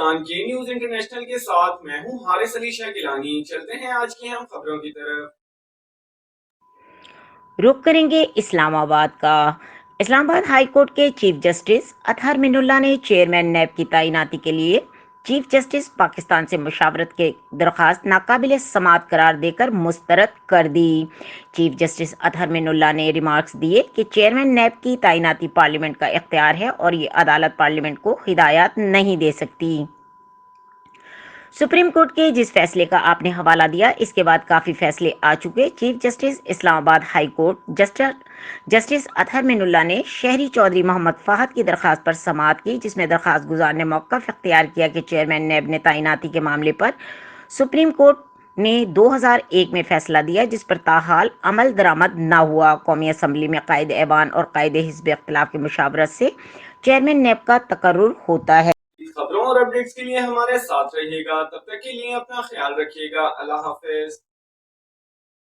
پاکستان کے news international کے ساتھ میں ہوں حارث علی شاہ گیلانی۔ چلتے ہیں آج کی ہم خبروں کی طرف۔ رخ کریں گے اسلام آباد کا۔ اسلام آباد ہائی کورٹ کے چیف جسٹس اطہر من اللہ نے چیئرمین نیب کی تعیناتی کے لیے چیف جسٹس پاکستان سے مشاورت کی درخواست ناقابل سماعت قرار دے کر مسترد کر دی۔ چیف جسٹس اطہر من اللہ نے ریمارکس دیے کہ چیئرمین نیب کی تعیناتی پارلیمنٹ کا اختیار ہے اور یہ عدالت پارلیمنٹ کو ہدایات نہیں دے سکتی۔ سپریم کورٹ کے جس فیصلے کا آپ نے حوالہ دیا، اس کے بعد کافی فیصلے آ چکے۔ چیف جسٹس اسلام آباد ہائی کورٹ جسٹس اطہر من اللہ نے شہری چودھری محمد فہد کی درخواست پر سماعت کی، جس میں درخواست گزار نے موقف اختیار کیا کہ چیئرمین نیب نے تعیناتی کے معاملے پر سپریم کورٹ نے 2001 میں فیصلہ دیا، جس پر تاحال عمل درآمد نہ ہوا۔ قومی اسمبلی میں قائد ایوان اور قائد حزب اختلاف کی مشاورت سے چیئرمین نیب کا تقرر ہوتا ہے۔ خبروں اور اپڈیٹس کے لیے ہمارے ساتھ رہیے گا، تب تک کے لیے اپنا خیال رکھیے گا۔ اللہ حافظ۔